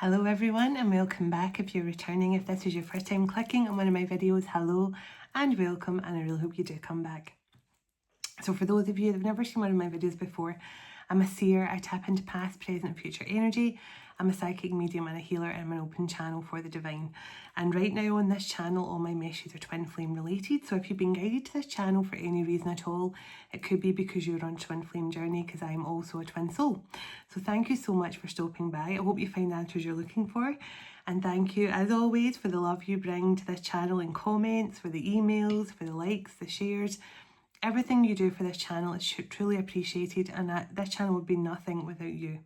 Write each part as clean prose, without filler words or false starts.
Hello everyone and welcome back. If you're returning, if this is your first time clicking on one of my videos, hello and welcome, and I really hope you do come back. So for those of you that have never seen one of my videos before, I'm a seer. I tap into past, present and future energy. I'm a psychic medium and a healer, and I'm an open channel for the divine. And right now on this channel, all my messages are twin flame related. So if you've been guided to this channel for any reason at all, it could be because you're on twin flame journey, because I'm also a twin soul. So thank you so much for stopping by. I hope you find the answers you're looking for. And thank you, as always, for the love you bring to this channel in comments, for the emails, for the likes, the shares. Everything you do for this channel is truly appreciated, and this channel would be nothing without you.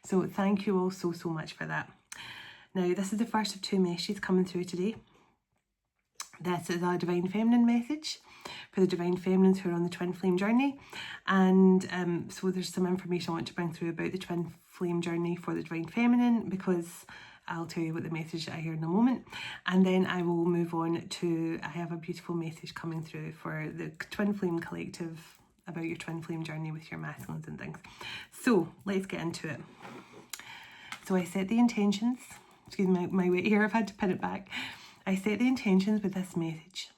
So thank you all so much for that. Now, this is the first of two messages coming through today. This is a Divine Feminine message for the Divine Feminines who are on the Twin Flame journey. And so there's some information I want to bring through about the Twin Flame journey for the Divine Feminine, because I'll tell you what the message I hear in a moment, and then I will move on to, I have a beautiful message coming through for the Twin Flame Collective about your Twin Flame journey with your masculines and things. So let's get into it. So I set the intentions, excuse my weight here, I've had to pin it back. I set the intentions with this message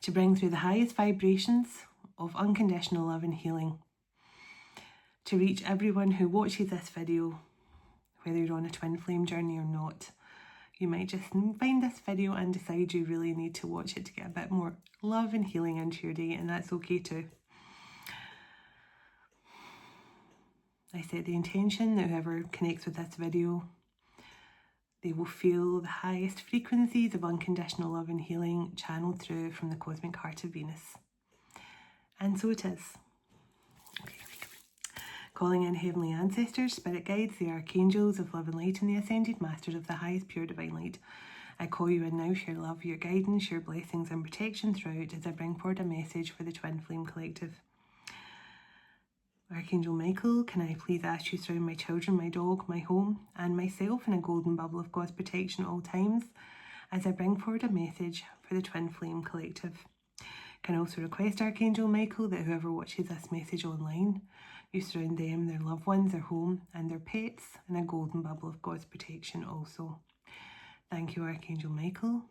to bring through the highest vibrations of unconditional love and healing, to reach everyone who watches this video, whether you're on a twin flame journey or not. You might just find this video and decide you really need to watch it to get a bit more love and healing into your day, and that's okay too. I set the intention that whoever connects with this video, they will feel the highest frequencies of unconditional love and healing channeled through from the cosmic heart of Venus. And so it is. Calling in heavenly ancestors, spirit guides, the archangels of love and light, and the ascended masters of the highest pure divine light. I call you in now for your love, your guidance, your blessings and protection throughout, as I bring forward a message for the Twin Flame Collective. Archangel Michael, can I please ask you to surround my children, my dog, my home and myself in a golden bubble of God's protection at all times, as I bring forward a message for the Twin Flame Collective. Can I also request, Archangel Michael, that whoever watches this message online, you surround them, their loved ones, their home and their pets in a golden bubble of God's protection also. Thank you, Archangel Michael.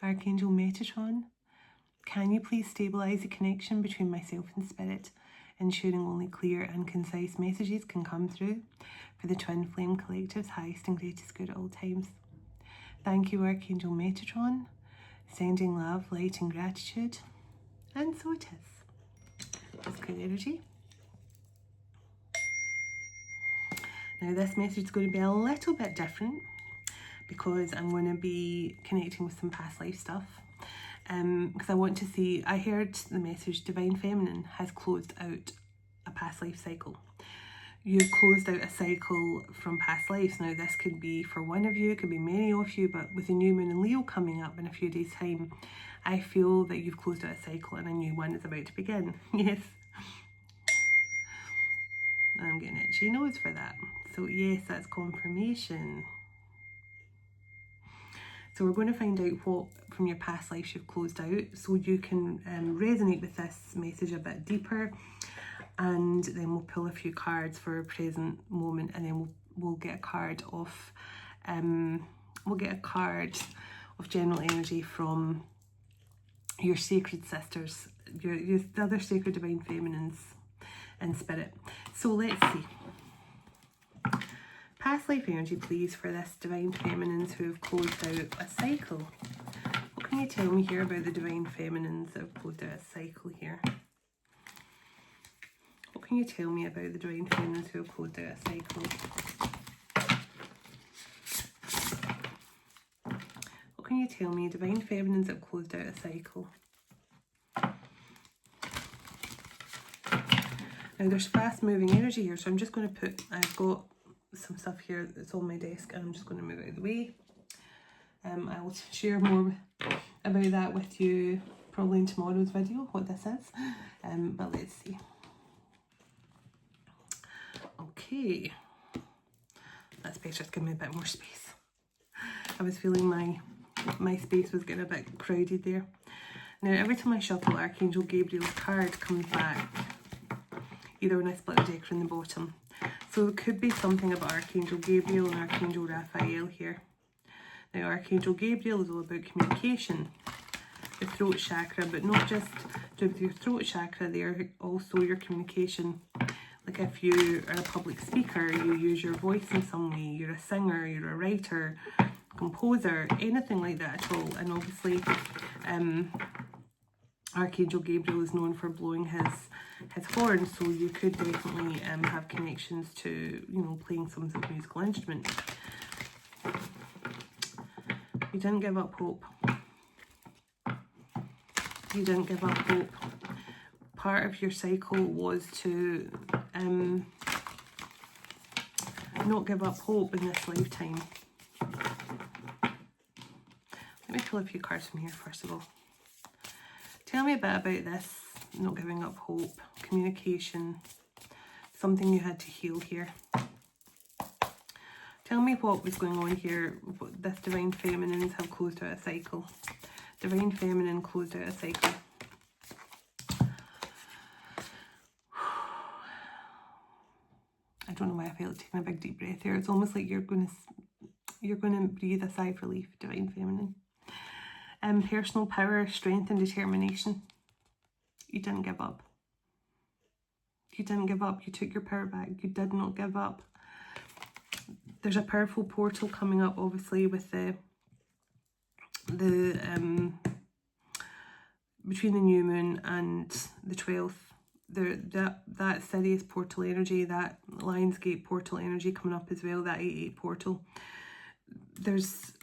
Archangel Metatron, can you please stabilise the connection between myself and spirit, ensuring only clear and concise messages can come through for the Twin Flame Collective's highest and greatest good at all times. Thank you, Archangel Metatron. Sending love, light and gratitude. And so it is. That's good energy. Now this message is going to be a little bit different, because I'm going to be connecting with some past life stuff. Because I want to see, I heard the message Divine Feminine has closed out a past life cycle. You've closed out a cycle from past lives. Now this could be for one of you, it could be many of you, but with the new moon in Leo coming up in a few days' time, I feel that you've closed out a cycle and a new one is about to begin. Yes. I'm getting itchy nose for that. So yes, that's confirmation. So we're going to find out what from your past lives you've closed out, so you can resonate with this message a bit deeper. And then we'll pull a few cards for a present moment, and then we'll get a card of general energy from your sacred sisters, your the other sacred divine feminines in spirit. So let's see. Past life energy, please, for this divine feminines who have closed out a cycle. What can you tell me here about the divine feminines that have closed out a cycle here? What can you tell me about the divine feminines who have closed out a cycle? What can you tell me, divine feminines that have closed out a cycle? Now there's fast moving energy here, so I'm just going to put, I've got some stuff here that's on my desk and I'm just going to move it out of the way. I will share more about that with you probably in tomorrow's video, what this is. But let's see. Okay, that's better, just give me a bit more space. I was feeling my space was getting a bit crowded there. Now every time I shuffle, Archangel Gabriel's card comes back either when I split the deck or in the bottom. So it could be something about Archangel Gabriel and Archangel Raphael here. Now Archangel Gabriel is all about communication, the throat chakra, but not just with your throat chakra, they are also your communication. Like if you are a public speaker, you use your voice in some way, you're a singer, you're a writer, composer, anything like that at all. And obviously Archangel Gabriel is known for blowing his horn, so you could definitely have connections to, you know, playing some sort of musical instrument. You didn't give up hope. You didn't give up hope. Part of your cycle was to not give up hope in this lifetime. Let me pull a few cards from here first of all. Tell me a bit about this, not giving up hope, communication, something you had to heal here. Tell me what was going on here. This Divine Feminines have closed out a cycle. Divine Feminine closed out a cycle. I don't know why I feel like taking a big deep breath here. It's almost like you're going to breathe a sigh of relief. Divine Feminine. Personal power, strength and determination. You didn't give up. You didn't give up. You took your power back. You did not give up. There's a powerful portal coming up, obviously, with the between the new moon and the 12th. That Sirius portal energy, that Lionsgate portal energy coming up as well, that 8-8 portal. There's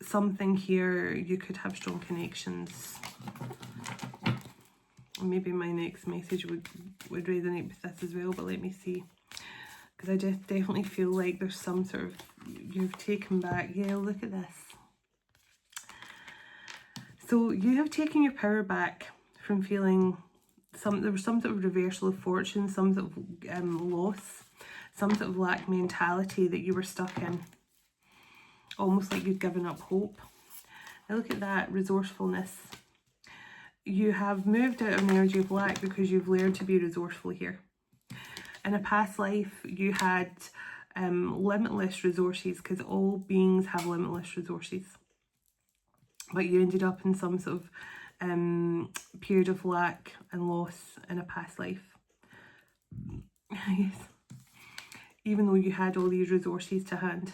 something here, you could have strong connections. Maybe my next message would resonate with this as well, but let me see. Because I just definitely feel like there's some sort of, you've taken back, yeah, look at this. So you have taken your power back from feeling, there was some sort of reversal of fortune, some sort of loss, some sort of lack mentality that you were stuck in. Almost like you'd given up hope. Now look at that, resourcefulness. You have moved out of an energy of lack because you've learned to be resourceful here. In a past life, you had limitless resources, because all beings have limitless resources. But you ended up in some sort of period of lack and loss in a past life. Yes. Even though you had all these resources to hand.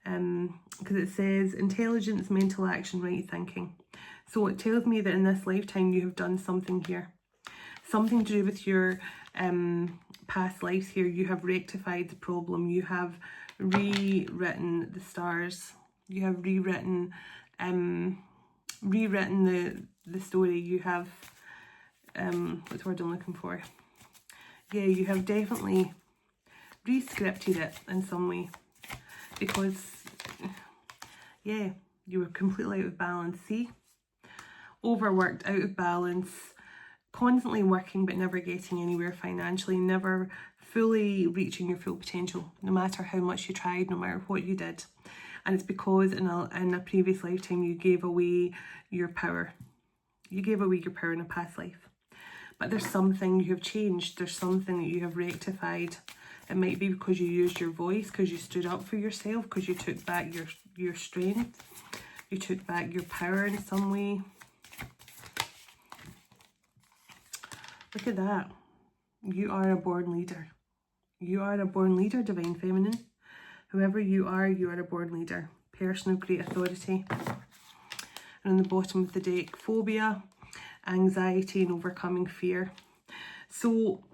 Because it says intelligence, mental action, right thinking. So it tells me that in this lifetime you have done something here. Something to do with your past lives here. You have rectified the problem. You have rewritten the stars. You have rewritten the story. You have what's the word I'm looking for? Yeah, you have definitely re-scripted it in some way. Because, yeah, you were completely out of balance. See? Overworked, out of balance, constantly working but never getting anywhere financially, never fully reaching your full potential, no matter how much you tried, no matter what you did. And it's because in a previous lifetime you gave away your power. You gave away your power in a past life. But there's something you have changed. There's something that you have rectified. It might be because you used your voice, because you stood up for yourself, because you took back your strength. You took back your power in some way. Look at that. You are a born leader. You are a born leader, Divine Feminine. Whoever you are a born leader. Person of great authority. And on the bottom of the deck, phobia, anxiety and overcoming fear. So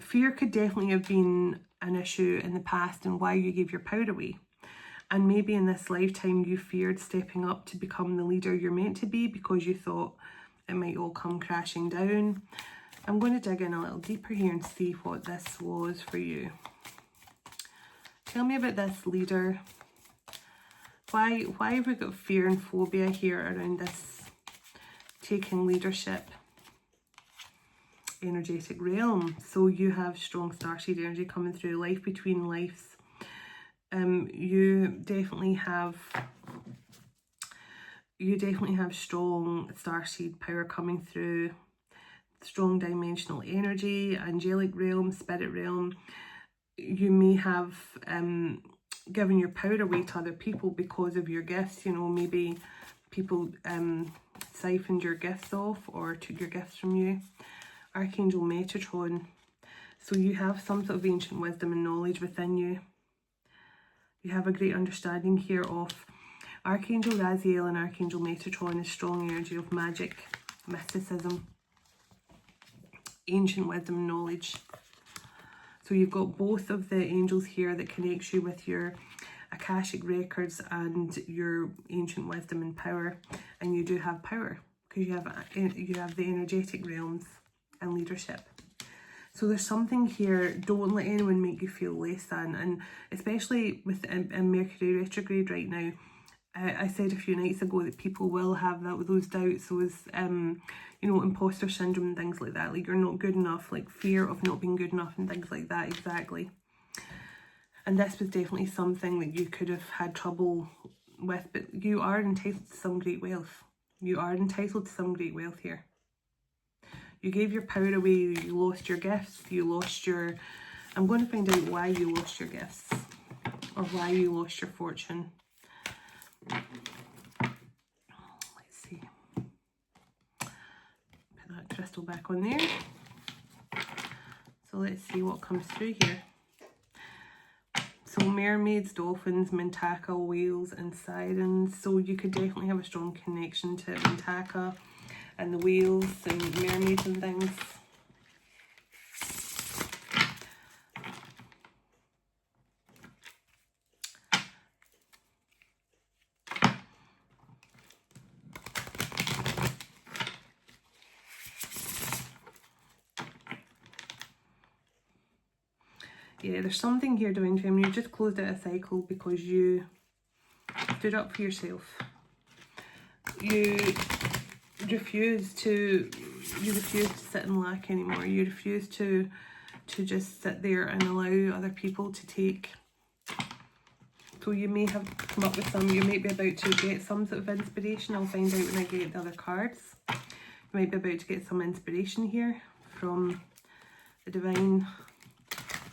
fear could definitely have been an issue in the past and why you gave your power away. And maybe in this lifetime you feared stepping up to become the leader you're meant to be because you thought it might all come crashing down. I'm going to dig in a little deeper here and see what this was for you. Tell me about this leader. Why have we got fear and phobia here around this taking leadership energetic realm? So you have strong starseed energy coming through, life between lives. You definitely have strong starseed power coming through. strong dimensional energy, angelic realm, spirit realm. You may have given your power away to other people because of your gifts. You know, maybe people siphoned your gifts off or took your gifts from you. Archangel Metatron. So you have some sort of ancient wisdom and knowledge within you. You have a great understanding here of Archangel Raziel and Archangel Metatron is strong energy of magic, mysticism, ancient wisdom and knowledge. So you've got both of the angels here that connects you with your Akashic records and your ancient wisdom and power. And you do have power because you have the energetic realms and leadership. So there's something here, don't let anyone make you feel less than. And especially with in Mercury retrograde right now, I said a few nights ago that people will have those doubts, those, you know, imposter syndrome and things like that. Like, you're not good enough, like fear of not being good enough and things like that, exactly. And this was definitely something that you could have had trouble with, but you are entitled to some great wealth. You are entitled to some great wealth here. You gave your power away, you lost your gifts, you lost your... I'm going to find out why you lost your gifts or why you lost your fortune. Let's see. Put that crystal back on there. So let's see what comes through here. So mermaids, dolphins, Mintaka, whales and sirens. So you could definitely have a strong connection to Mintaka and the whales and mermaids and things. Yeah, there's something here, Divine Feminine. You just closed out a cycle because you stood up for yourself. You refuse to sit and lack anymore. You refuse to just sit there and allow other people to take. So you may have come up with some, you might be about to get some sort of inspiration. I'll find out when I get the other cards. You might be about to get some inspiration here from the Divine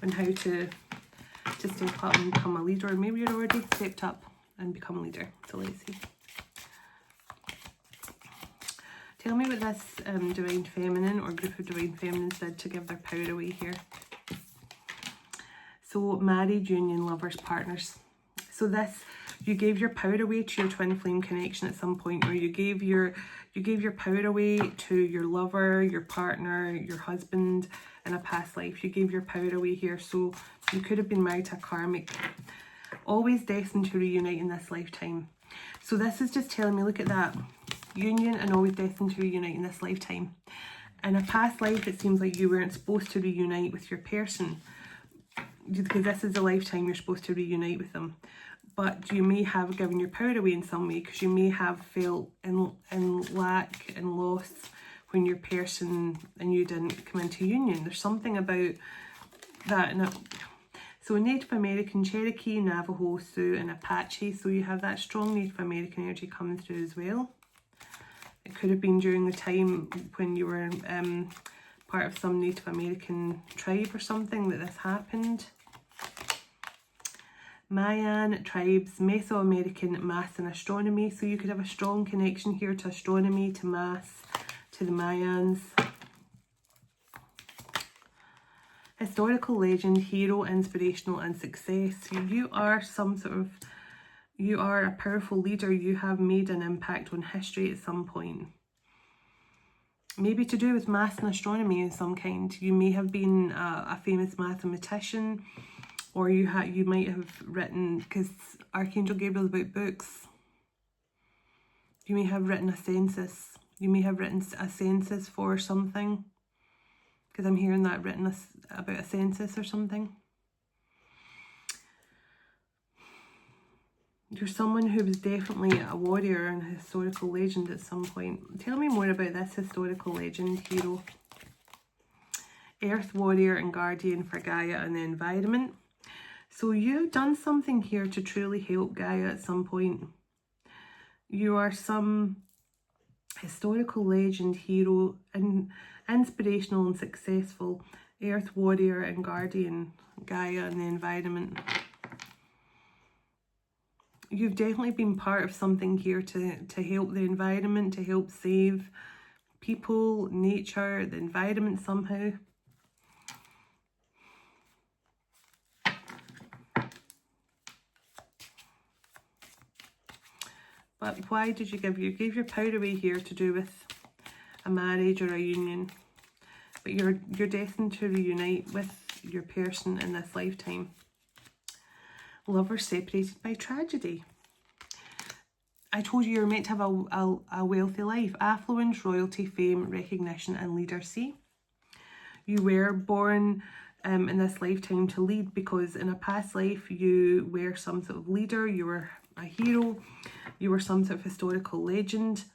on how to step up and become a leader. Or maybe you're already stepped up and become a leader. So let's see. Tell me what this Divine Feminine or group of Divine Feminines did to give their power away here. So married, union, lovers, partners. So this, you gave your power away to your twin flame connection at some point, or you gave your power away to your lover, your partner, your husband in a past life. You gave your power away here. So you could have been married to a karmic, always destined to reunite in this lifetime. So this is just telling me, look at that. Union and always destined to reunite in this lifetime. In a past life, it seems like you weren't supposed to reunite with your person, because this is the lifetime you're supposed to reunite with them. But you may have given your power away in some way, because you may have felt in lack and loss when your person and you didn't come into union. There's something about that. So Native American, Cherokee, Navajo, Sioux and Apache. So you have that strong Native American energy coming through as well. It could have been during the time when you were part of some Native American tribe or something that this happened. Mayan tribes, Mesoamerican, math and astronomy. So you could have a strong connection here to astronomy, to math, to the Mayans. Historical legend, hero, inspirational and success. You are you are a powerful leader. You have made an impact on history at some point. Maybe to do with math and astronomy in some kind. You may have been a famous mathematician, or you might have written, because Archangel Gabriel is about books. You may have written a census. You may have written a census for something, because I'm hearing that written about a census or something. You're someone who was definitely a warrior and a historical legend at some point. Tell me more about this historical legend hero. Earth warrior and guardian for Gaia and the environment. So you've done something here to truly help Gaia at some point. You are historical legend, hero, and inspirational and successful, earth warrior and guardian, Gaia and the environment. You've definitely been part of something here to help the environment, to help save people, nature, the environment somehow. But why did you gave your power away here to do with a marriage or a union? But you're destined to reunite with your person in this lifetime. Lovers separated by tragedy. I told you you're meant to have a wealthy life. Affluence, royalty, fame, recognition and leadership. You were born in this lifetime to lead, because in a past life you were some sort of leader, you were a hero, you were some sort of historical legend.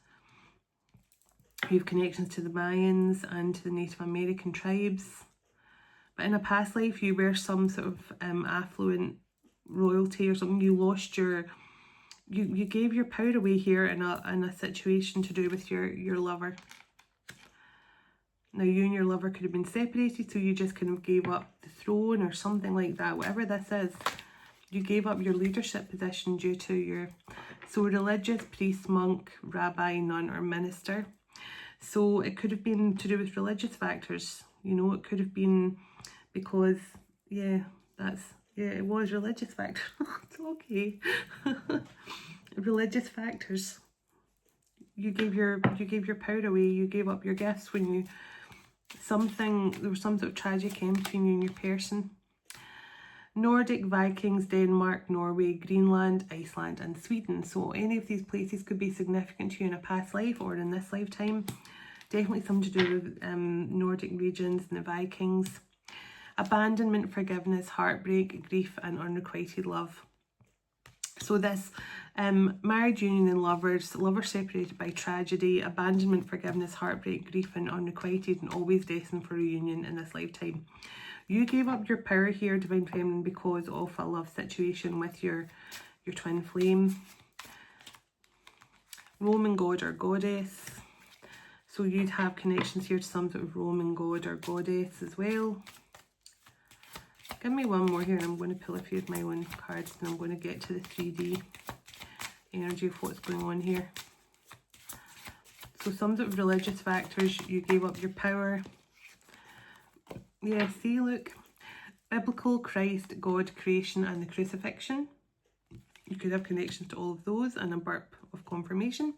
You have connections to the Mayans and to the Native American tribes. But in a past life you were some sort of affluent royalty or something. You lost your... You gave your power away here in a situation to do with your lover. Now you and your lover could have been separated, so you just kind of gave up the throne or something like that. Whatever this is, you gave up your leadership position due to your... So religious, priest, monk, rabbi, nun or minister. So it could have been to do with religious factors. You know, it could have been because, yeah, it was religious factors. It's okay. Religious factors. You gave your power away. You gave up your gifts when you... there was some sort of tragic end between you and your person. Nordic, Vikings, Denmark, Norway, Greenland, Iceland and Sweden. So any of these places could be significant to you in a past life or in this lifetime. Definitely something to do with Nordic regions and the Vikings. Abandonment, forgiveness, heartbreak, grief and unrequited love. So this marriage, union and lovers separated by tragedy, abandonment, forgiveness, heartbreak, grief and unrequited, and always destined for reunion in this lifetime. You gave up your power here, Divine Feminine, because of a love situation with your twin flame. Roman god or goddess. So you'd have connections here to some sort of Roman god or goddess as well. Give me one more here and I'm going to pull a few of my own cards and I'm going to get to the 3D energy of what's going on here. So some sort of religious factors, you gave up your power. Yeah, see, look. Biblical, Christ, God, creation and the crucifixion. You could have connections to all of those and a burp of confirmation.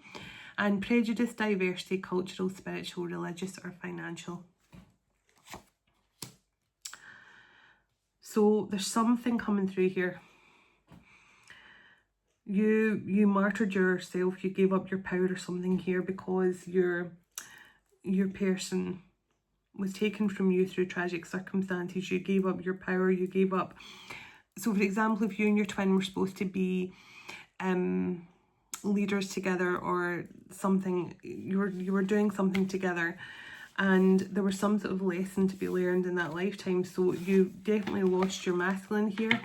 And prejudice, diversity, cultural, spiritual, religious or financial. So there's something coming through here. You martyred yourself, you gave up your power or something here because your person was taken from you through tragic circumstances. You gave up your power, you gave up... So for example, if you and your twin were supposed to be leaders together or something, you were doing something together, and there was some sort of lesson to be learned in that lifetime. So you definitely lost your masculine here.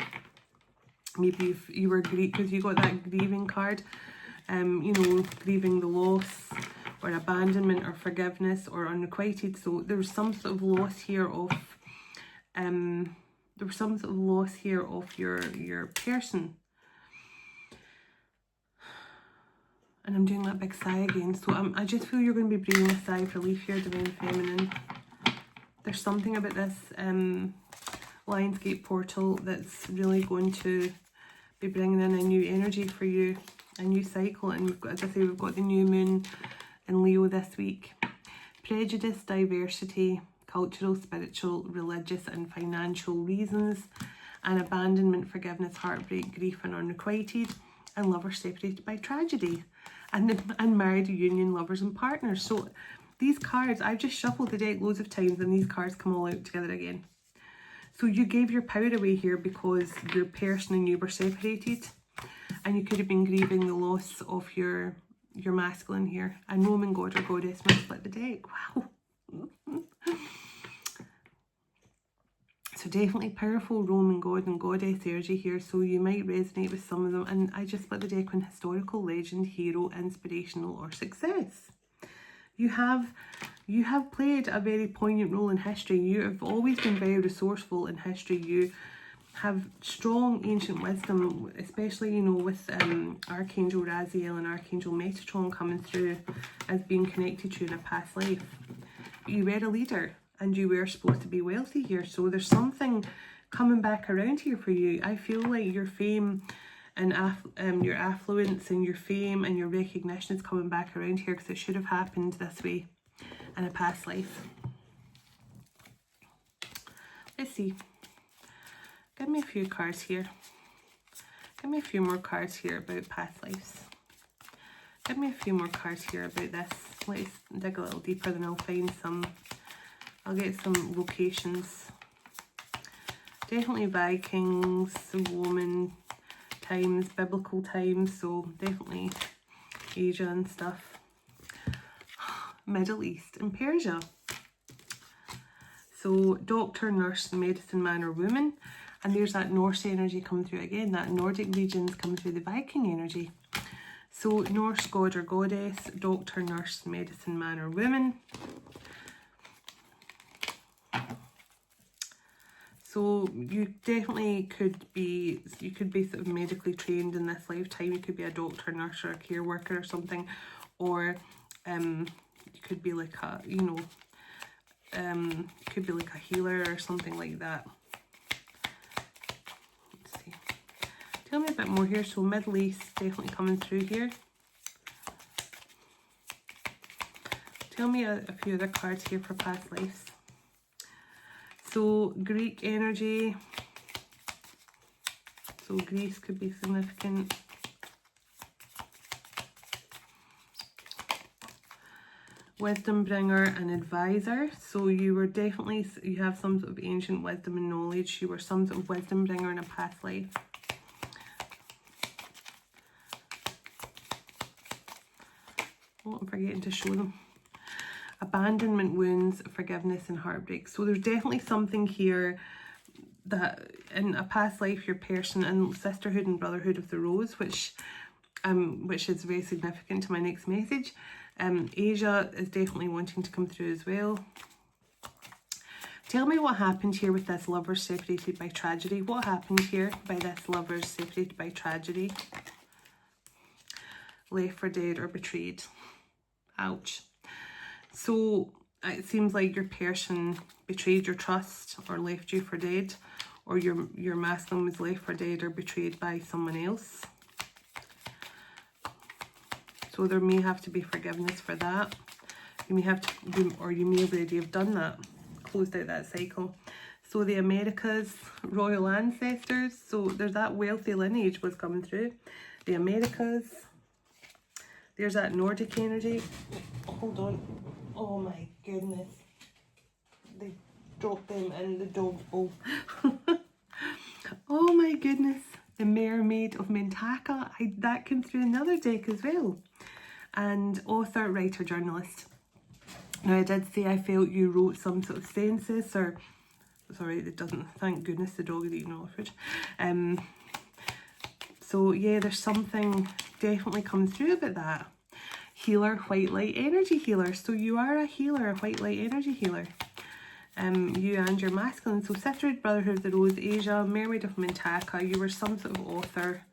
Maybe if you were Greek, because you got that grieving card, you know, grieving the loss or abandonment or forgiveness or unrequited. So there was some sort of loss here of your person. And I'm doing that big sigh again. So I just feel you're going to be breathing a sigh of relief here, Divine Feminine. There's something about this Lionsgate portal that's really going to be bringing in a new energy for you, a new cycle. And we've got, as I say, we've got the new moon in Leo this week. Prejudice, diversity, cultural, spiritual, religious and financial reasons, and abandonment, forgiveness, heartbreak, grief and unrequited, and lovers separated by tragedy, and married, union, lovers and partners. So these cards, I've just shuffled the deck loads of times and these cards come all out together again. So you gave your power away here because your person and you were separated, and you could have been grieving the loss of your masculine here. And Roman god or goddess might split the deck. Wow. So definitely powerful Roman god and goddess energy here, so you might resonate with some of them. And I just split the deck on historical, legend, hero, inspirational or success. You have played a very poignant role in history. You have always been very resourceful in history. You have strong ancient wisdom, especially, you know, with Archangel Raziel and Archangel Metatron coming through as being connected to you in a past life. You were a leader and you were supposed to be wealthy here. So there's something coming back around here for you. I feel like your fame and your affluence and your fame and your recognition is coming back around here, because it should have happened this way in a past life. Let's see. Give me a few cards here. Give me a few more cards here about past lives. Give me a few more cards here about this. Let's dig a little deeper, then I'll find some. I'll get some locations. Definitely Vikings, Roman times, biblical times, so definitely Asia and stuff. Middle East and Persia. So doctor, nurse, medicine man or woman. And there's that Norse energy coming through again, that Nordic regions coming through the Viking energy. So Norse god or goddess, doctor, nurse, medicine man or woman. So you definitely could be, sort of medically trained in this lifetime. You could be a doctor, nurse or a care worker or something. Or you could be like a, you know, could be like a healer or something like that. Let's see. Tell me a bit more here. So Middle East definitely coming through here. Tell me a few other cards here for past lives. So Greek energy. So Greece could be significant. Wisdom bringer and advisor. So you were definitely, you have some sort of ancient wisdom and knowledge. You were some sort of wisdom bringer in a past life. Oh, I'm forgetting to show them. Abandonment, wounds, forgiveness and heartbreak. So there's definitely something here that in a past life your person, and sisterhood and brotherhood of the rose, which is very significant to my next message. Asia is definitely wanting to come through as well. Tell me what happened here with this lover separated by tragedy. What happened here by this lover separated by tragedy? Left for dead or betrayed. Ouch. So it seems like your person betrayed your trust or left you for dead, or your masculine was left for dead or betrayed by someone else. So there may have to be forgiveness for that. You may have to do, or you may already have done that, closed out that cycle. So the Americas, royal ancestors. So there's that wealthy lineage was coming through. The Americas. There's that Nordic energy. Hold on. Oh my goodness. They dropped them in the dog's bowl. Oh my goodness. The Mermaid of Mentaka. That came through another deck as well. And author, writer, journalist. Now I did say I felt you wrote some sort of census, or sorry, it doesn't, thank goodness the dog is eating all the food. So yeah, there's something definitely coming through about that. Healer, white light energy healer. So you are a healer, a white light energy healer. You and your masculine. So sisterhood, brotherhood of the rose, Asia, mermaid of Mentaka. You were some sort of author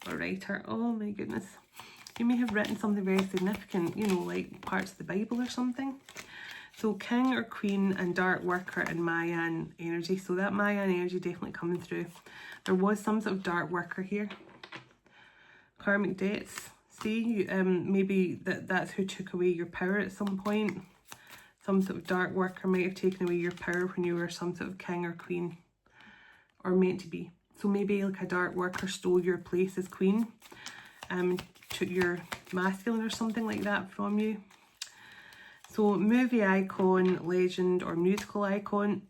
or writer. Oh my goodness. You may have written something very significant, you know, like parts of the Bible or something. So king or queen and dark worker and Mayan energy. So that Mayan energy definitely coming through. There was some sort of dark worker here. Karmic debts. See, maybe that's who took away your power at some point. Some sort of dark worker might have taken away your power when you were some sort of king or queen, or meant to be. So maybe like a dark worker stole your place as queen, took your masculine or something like that from you. So movie icon, legend or musical icon.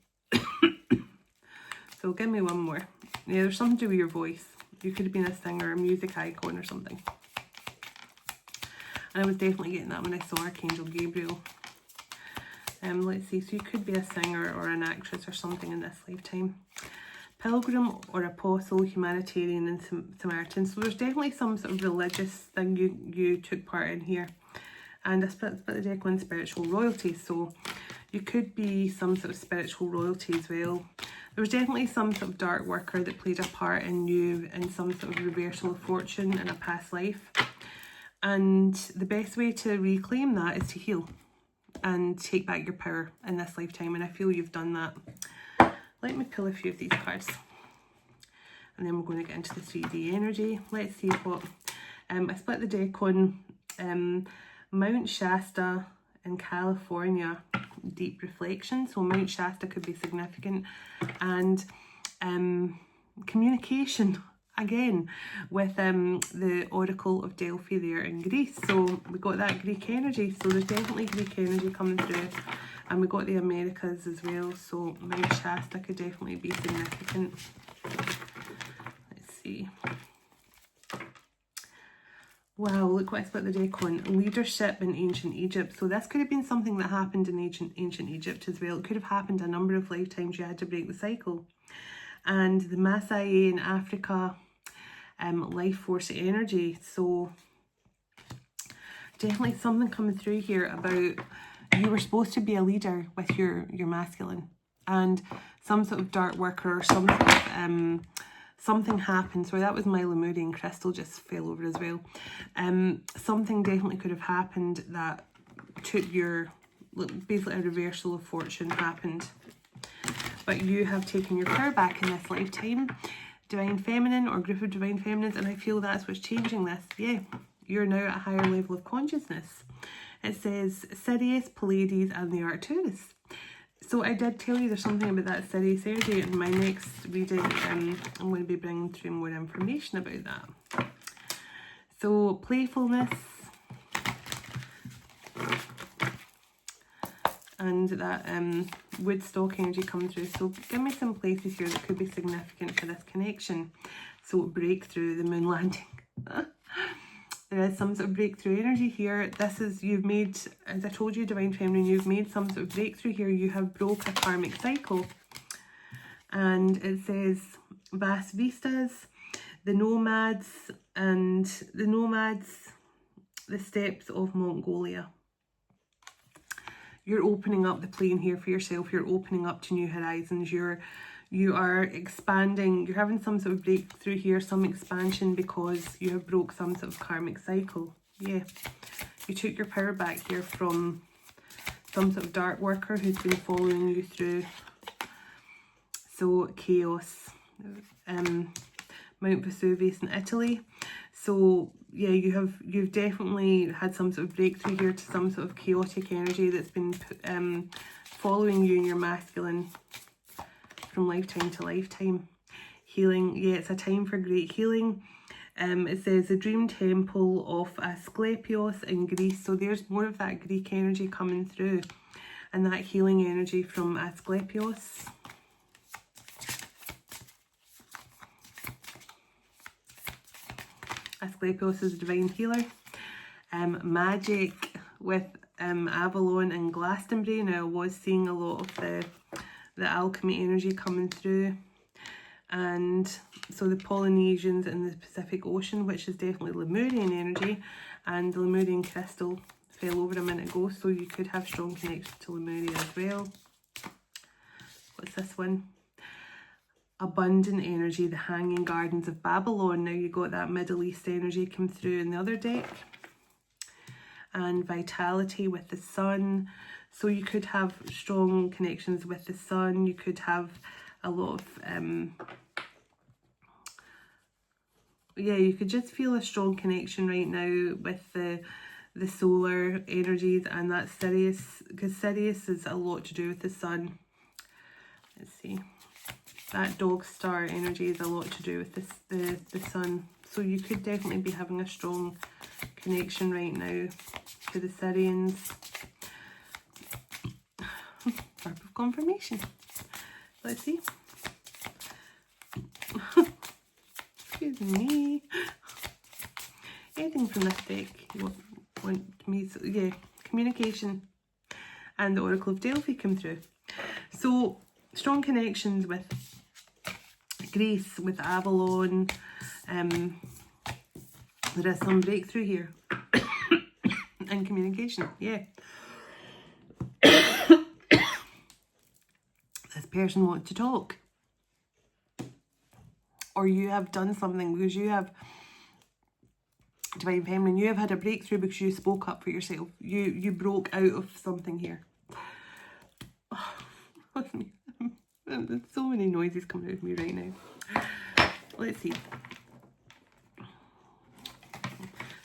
So give me one more. Yeah, there's something to do with your voice. You could have been a singer, a music icon or something. And I was definitely getting that when I saw Archangel Gabriel. Let's see, so you could be a singer or an actress or something in this lifetime. Pilgrim or apostle, humanitarian and Samaritan. So there's definitely some sort of religious thing you took part in here. And I split the deck on spiritual royalty. So you could be some sort of spiritual royalty as well. There was definitely some sort of dark worker that played a part in you in some sort of reversal of fortune in a past life. And the best way to reclaim that is to heal and take back your power in this lifetime. And I feel you've done that. Let me pull a few of these cards. And then we're going to get into the 3D energy. Let's see what... I split the deck on Mount Shasta in California, deep reflection. So Mount Shasta could be significant. And communication, again, with the Oracle of Delphi there in Greece. So we got that Greek energy. So there's definitely Greek energy coming through. And we got the Americas as well. So Mount Shasta could definitely be significant. Let's see. Wow, look what I split the deck on. Leadership in ancient Egypt. So this could have been something that happened in ancient Egypt as well. It could have happened a number of lifetimes. You had to break the cycle. And the Maasai in Africa, life force energy. So definitely something coming through here about you were supposed to be a leader with your masculine. And some sort of dark worker or some sort of... something happened. Sorry, that was my Lemurian crystal just fell over as well. Something definitely could have happened that took your, basically a reversal of fortune happened. But you have taken your power back in this lifetime. Divine Feminine or group of Divine Feminines, and I feel that's what's changing this. Yeah, you're now at a higher level of consciousness. It says Sirius, Pleiades and the Arcturus. So I did tell you there's something about that Sirius energy. In my next reading, I'm going to be bringing through more information about that. So playfulness and that Woodstock energy coming through. So give me some places here that could be significant for this connection. So breakthrough, the moon landing. There is some sort of breakthrough energy here. This is, you've made, as I told you, Divine Feminine, you've made some sort of breakthrough here. You have broke a karmic cycle. And it says vast vistas, the nomads, the steppes of Mongolia. You're opening up the plane here for yourself. You're opening up to new horizons. You are expanding. You're having some sort of breakthrough here, some expansion because you have broke some sort of karmic cycle. Yeah, you took your power back here from some sort of dark worker who's been following you through. So chaos, Mount Vesuvius in Italy. So yeah, you've definitely had some sort of breakthrough here to some sort of chaotic energy that's been following you in your masculine from lifetime to lifetime. Healing, yeah, it's a time for great healing. It says the dream temple of Asclepios in Greece. So there's more of that Greek energy coming through and that healing energy from Asclepios. Asclepios is a divine healer. Magic with Avalon and Glastonbury. Now I was seeing a lot of the alchemy energy coming through. And so the Polynesians in the Pacific Ocean, which is definitely Lemurian energy, and the Lemurian crystal fell over a minute ago, so you could have strong connection to Lemuria as well. What's this one? Abundant energy, the Hanging Gardens of Babylon. Now you got that Middle East energy come through in the other deck. And vitality with the sun. So you could have strong connections with the sun. You could have a lot of, yeah, you could just feel a strong connection right now with the solar energies and that Sirius, because Sirius is a lot to do with the sun. Let's see. That dog star energy is a lot to do with the sun. So you could definitely be having a strong connection right now to the Sirians. Harp of confirmation. Let's see. Excuse me. Anything from this deck you want me to, yeah, communication and the Oracle of Delphi come through. So strong connections with Greece, with Avalon. There is some breakthrough here. and communication. Yeah. This person wants to talk. Or you have done something because you have, Divine Feminine, you have had a breakthrough because you spoke up for yourself. You broke out of something here. Oh, there's so many noises coming out of me right now. Let's see.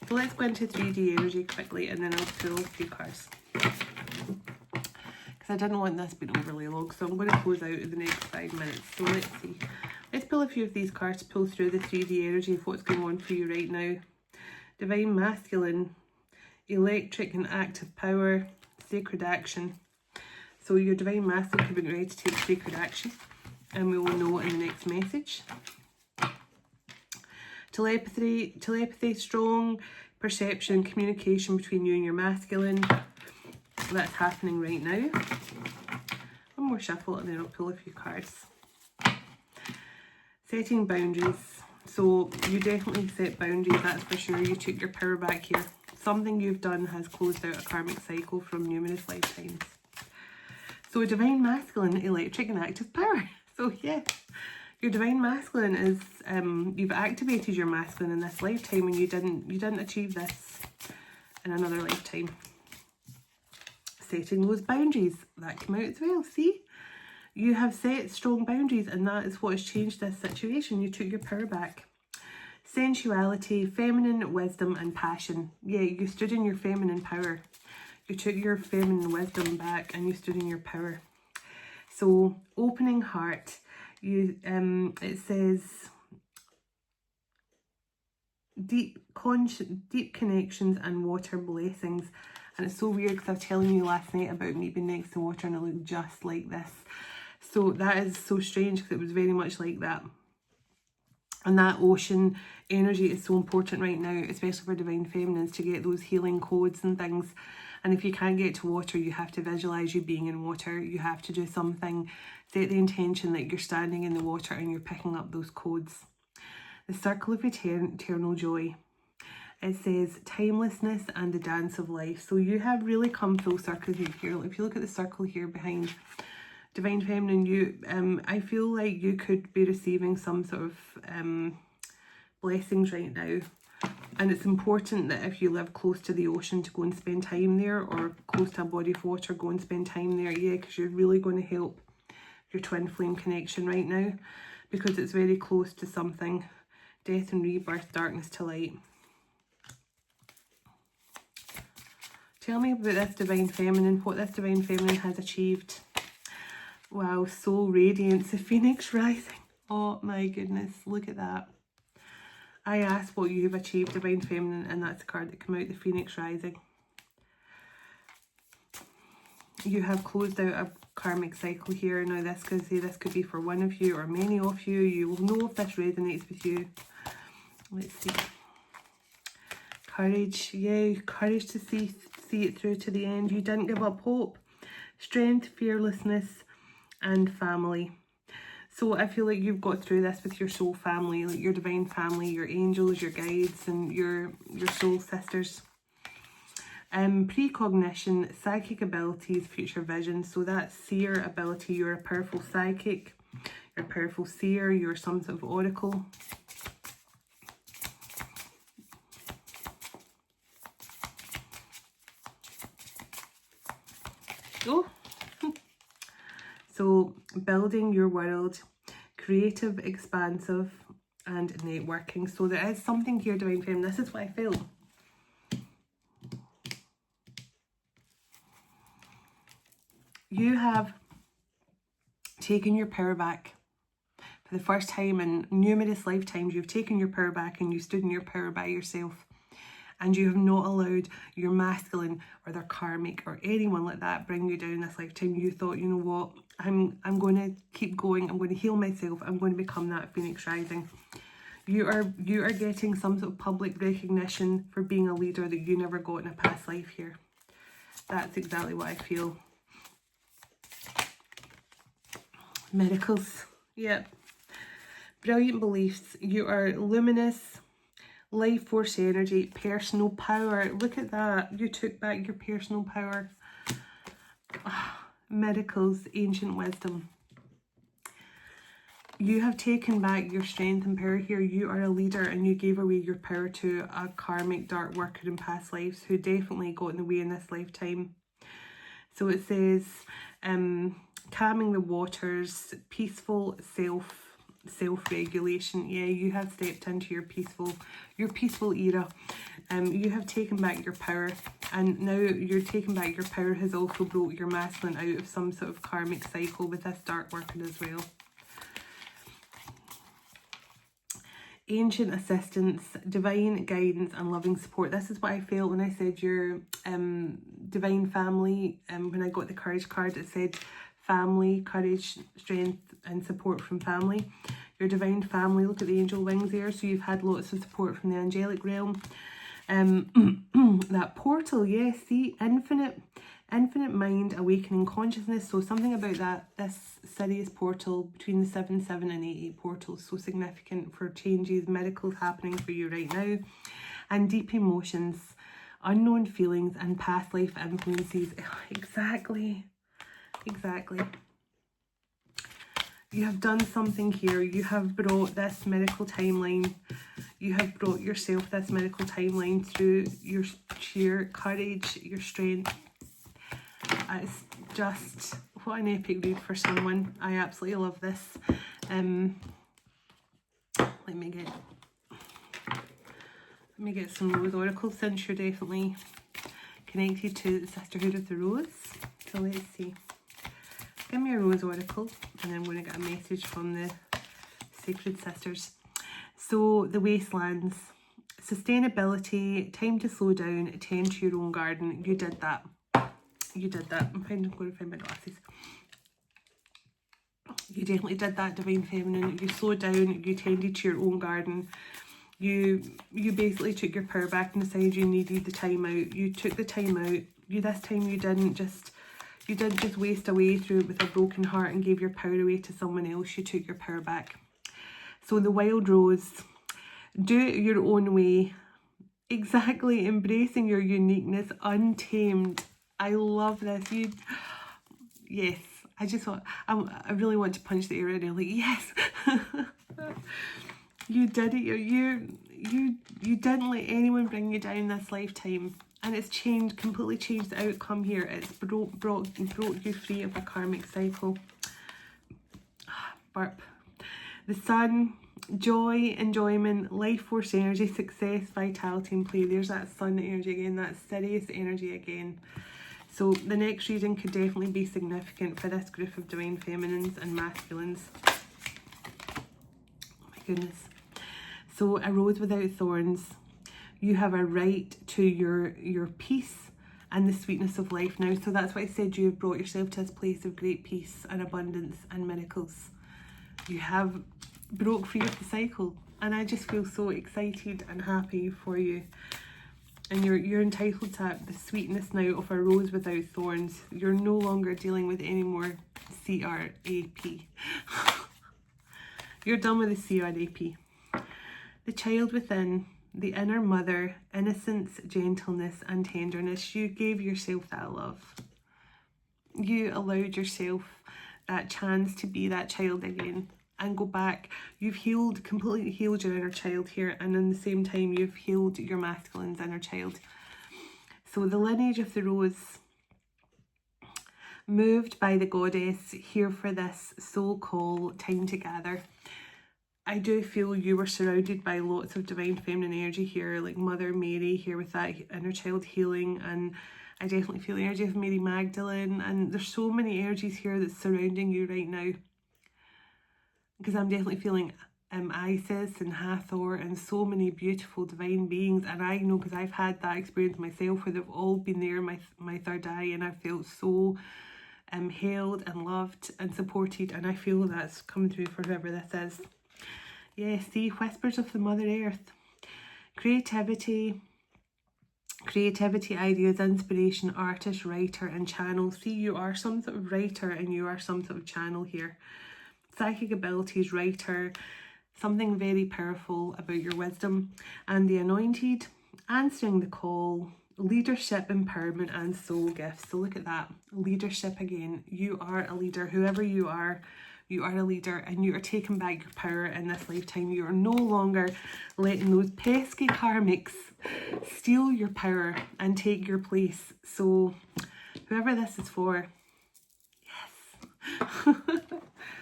So let's go into 3D energy quickly and then I'll pull a few cards. Because I didn't want this being overly long, so I'm going to close out in the next 5 minutes. So let's see. Let's pull a few of these cards, pull through the 3D energy of what's going on for you right now. Divine Masculine, electric and active power, sacred action. So your Divine Masculine could be ready to take sacred action, and we will know in the next message. Telepathy, strong perception, communication between you and your masculine. That's happening right now. One more shuffle and then I'll pull a few cards. Setting boundaries. So you definitely set boundaries, that's for sure. You took your power back here. Something you've done has closed out a karmic cycle from numerous lifetimes. So Divine Masculine, electric and active power. So yeah, your Divine Masculine is, you've activated your masculine in this lifetime and you didn't achieve this in another lifetime. Setting those boundaries, that came out as well, see? You have set strong boundaries and that is what has changed this situation. You took your power back. Sensuality, feminine wisdom and passion. Yeah, you stood in your feminine power. You took your feminine wisdom back and you stood in your power. So, opening heart. It says deep connections and water blessings. And it's so weird because I was telling you last night about me being next to water and I look just like this. So that is so strange because it was very much like that. And that ocean energy is so important right now, especially for Divine Feminines, to get those healing codes and things. And if you can't get to water, you have to visualize you being in water. You have to do something, set the intention that you're standing in the water and you're picking up those codes. The circle of eternal joy. It says timelessness and the dance of life. So you have really come full circle here. If you look at the circle here behind Divine Feminine, I feel like you could be receiving some sort of blessings right now. And it's important that if you live close to the ocean to go and spend time there, or close to a body of water, go and spend time there. Yeah, because you're really going to help your twin flame connection right now, because it's very close to something. Death and rebirth, darkness to light. Tell me about this Divine Feminine, what this Divine Feminine has achieved. Wow, soul radiance, the phoenix rising. Oh my goodness, look at that. I asked what you have achieved, Divine Feminine, and that's the card that came out, the phoenix rising. You have closed out a karmic cycle here. Now this could be for one of you or many of you. You will know if this resonates with you. Let's see. Courage, yeah, courage to see it through to the end. You didn't give up hope. Strength, fearlessness, and family. So I feel like you've got through this with your soul family, like your divine family, your angels, your guides, and your soul sisters. Precognition, psychic abilities, future vision. So that's seer ability. You're a powerful psychic, you're a powerful seer, you're some sort of oracle. Oh, so building your world, creative, expansive, and networking. So there is something here, Divine Femme. This is what I feel. You have taken your power back. For the first time in numerous lifetimes, you've taken your power back and you stood in your power by yourself. And you have not allowed your masculine or their karmic or anyone like that bring you down this lifetime. You thought, you know what, I'm going to keep going. I'm going to heal myself. I'm going to become that phoenix rising. You are getting some sort of public recognition for being a leader that you never got in a past life here. That's exactly what I feel. Miracles. Yep. Brilliant beliefs. You are luminous, life force energy, personal power. Look at that. You took back your personal power. Miracles, ancient wisdom. You have taken back your strength and power here. You are a leader and you gave away your power to a karmic dark worker in past lives who definitely got in the way in this lifetime. So it says, calming the waters, peaceful self-regulation. Yeah, you have stepped into your peaceful era. You have taken back your power, and now you're taking back your power has also brought your masculine out of some sort of karmic cycle with this dark working as well. Ancient assistance, divine guidance and loving support. This is what I felt when I said your divine family. When I got the courage card, it said family, courage, strength and support from family. Your divine family, look at the angel wings there. So you've had lots of support from the angelic realm. That portal, yes, see, infinite mind, awakening consciousness. So something about that, this Sirius portal between the 7-7 and 8-8 portal, so significant for changes, miracles happening for you right now. And deep emotions, unknown feelings and past life influences. Exactly. You have done something here. You have brought this miracle timeline. You have brought yourself this miracle timeline through your sheer courage, your strength. It's just, what an epic read for someone. I absolutely love this. Let me get some Rose Oracle, since you're definitely connected to the Sisterhood of the Rose. So let's see. Give me a Rose Oracle, and then I'm going to get a message from the Sacred Sisters. So, the Wastelands. Sustainability, time to slow down, tend to your own garden. You did that. You did that. I'm going to find my glasses. You definitely did that, Divine Feminine. You slowed down, you tended to your own garden. You basically took your power back and decided you needed the time out. You took the time out. This time you didn't just waste away through it with a broken heart and gave your power away to someone else. You took your power back. So the Wild Rose, do it your own way. Exactly, embracing your uniqueness, untamed. I love this. Yes, I really want to punch the air right now. Like, yes, you did it. You didn't let anyone bring you down this lifetime, and it's completely changed the outcome here. It's broke you free of a karmic cycle. Burp. The Sun, joy, enjoyment, life force energy, success, vitality and play. There's that Sun energy again, that Sirius energy again. So the next reading could definitely be significant for this group of Divine Feminines and Masculines. Oh my goodness. So a rose without thorns. You have a right to your peace and the sweetness of life now. So that's why I said you have brought yourself to this place of great peace and abundance and miracles. You have broke free of the cycle, and I just feel so excited and happy for you. And you're entitled to the sweetness now of a rose without thorns. You're no longer dealing with any more CRAP. You're done with the CRAP. The child within, the inner mother, innocence, gentleness and tenderness. You gave yourself that love. You allowed yourself that chance to be that child again and go back. You've completely healed your inner child here, and in the same time you've healed your masculine's inner child. So the lineage of the rose, moved by the goddess, here for this soul call, time to gather. I do feel you were surrounded by lots of Divine Feminine energy here, like Mother Mary here with that inner child healing, and I definitely feel the energy of Mary Magdalene, and there's so many energies here that's surrounding you right now. Because I'm definitely feeling Isis and Hathor and so many beautiful divine beings, and I know because I've had that experience myself where they've all been there, my third eye, and I felt so held and loved and supported, and I feel that's coming through for whoever this is. Yeah, see, whispers of the Mother Earth. Creativity, ideas, inspiration, artist, writer and channel. See, you are some sort of writer and you are some sort of channel here. Psychic abilities, writer, something very powerful about your wisdom and the anointed, answering the call, leadership, empowerment, and soul gifts. So look at that, leadership again. You are a leader, whoever you are a leader, and you are taking back your power in this lifetime. You are no longer letting those pesky karmics steal your power and take your place. So whoever this is for, yes.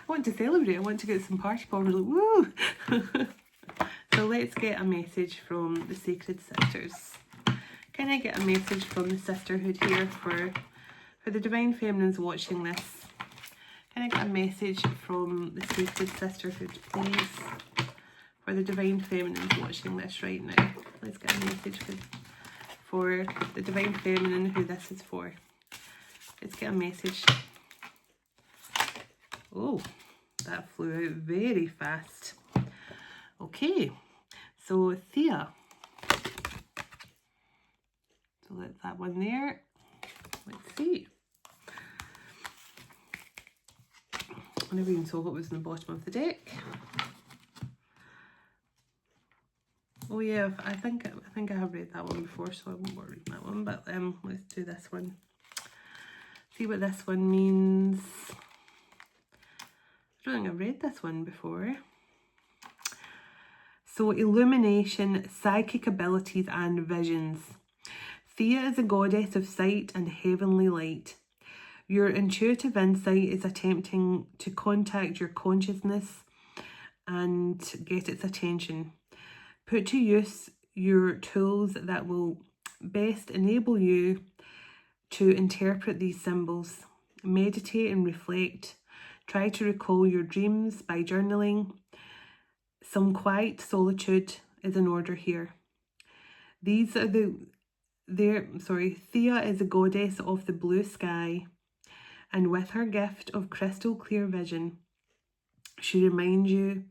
I want to celebrate. I want to get some party poppers. Like, woo! So let's get a message from the Sacred Sisters. Can I get a message from the sisterhood here for the Divine Feminines watching this? Can I get a message from the Sacred Sisterhood, please, for the Divine Feminines watching this right now? Let's get a message for the Divine Feminine, who this is for. Let's get a message. Oh, that flew out very fast. Okay, so Thea. So that's that one there. Let's see. I never even saw what was in the bottom of the deck. Oh yeah, I think I have read that one before, so I won't read that one. But let's do this one. See what this one means. I don't think I've read this one before. So, illumination, psychic abilities, and visions. Thea is a goddess of sight and heavenly light. Your intuitive insight is attempting to contact your consciousness and get its attention. Put to use your tools that will best enable you to interpret these symbols. Meditate and reflect. Try to recall your dreams by journaling. Some quiet solitude is in order here. These are Thea is a goddess of the blue sky, and with her gift of crystal clear vision, she reminds you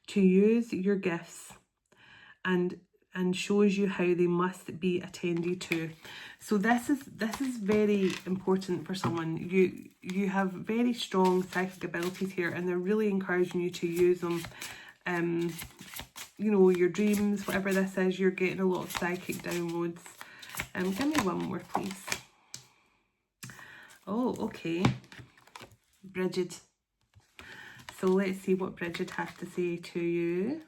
to use your gifts and shows you how they must be attended to. So this is very important for someone. You have very strong psychic abilities here, and they're really encouraging you to use them. You know, your dreams, whatever this is, you're getting a lot of psychic downloads. Give me one more, please. Oh, okay. Bridget. So let's see what Bridget has to say to you.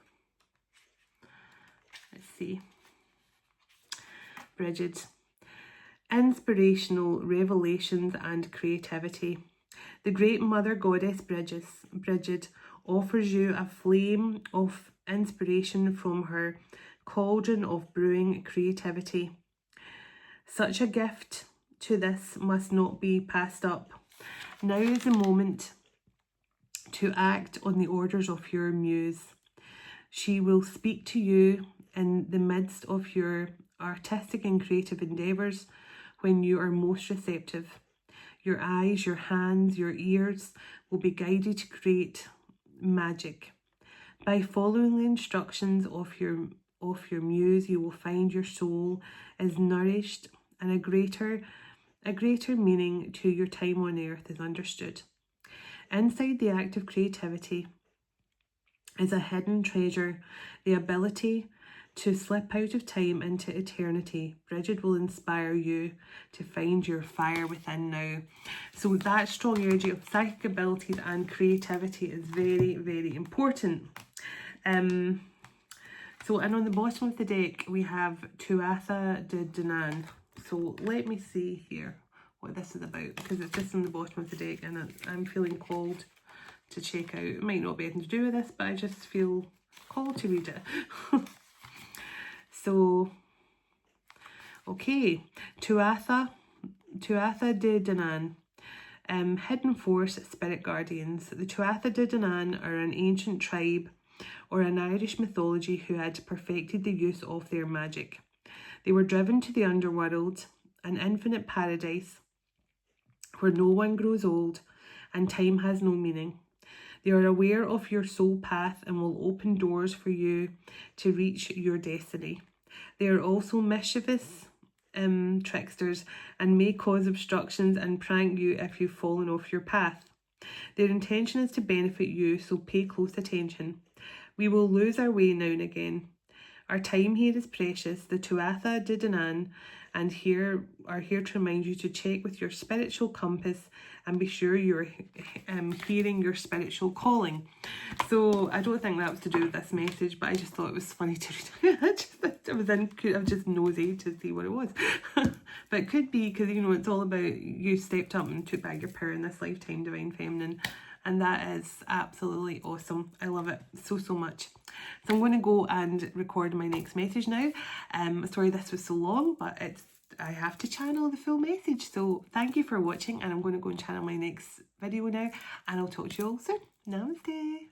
Let's see. Bridget. Inspirational revelations and creativity. The great mother goddess Bridget offers you a flame of inspiration from her cauldron of brewing creativity. Such a gift to this must not be passed up. Now is the moment to act on the orders of your muse. She will speak to you in the midst of your artistic and creative endeavours when you are most receptive. Your eyes, your hands, your ears will be guided to create magic. By following the instructions of your muse, you will find your soul is nourished, and a greater meaning to your time on earth is understood. Inside the act of creativity is a hidden treasure, the ability to slip out of time into eternity. Bridget will inspire you to find your fire within now. So that strong energy of psychic abilities and creativity is very, very important. So, and on the bottom of the deck, we have Tuatha De Danann. So let me see here what this is about, because it's just on the bottom of the deck and I'm feeling called to check out. It might not be anything to do with this, but I just feel called to read it. So, okay, Tuatha De Danann, hidden force spirit guardians. The Tuatha De Danann are an ancient tribe or an Irish mythology who had perfected the use of their magic. They were driven to the underworld, an infinite paradise where no one grows old and time has no meaning. They are aware of your soul path and will open doors for you to reach your destiny. They are also mischievous tricksters and may cause obstructions and prank you if you've fallen off your path. Their intention is to benefit you, so pay close attention. We will lose our way now and again. Our time here is precious. The Tuatha De Danann and here are here to remind you to check with your spiritual compass and be sure you're hearing your spiritual calling. So I don't think that was to do with this message, but I just thought it was funny to read. I was just nosy to see what it was. But it could be because, you know, it's all about you stepped up and took back your power in this lifetime, Divine Feminine. And that is absolutely awesome. I love it so much. So I'm going to go and record my next message now. Sorry this was so long, but I have to channel the full message. So thank you for watching, and I'm going to go and channel my next video now, and I'll talk to you all soon. Namaste.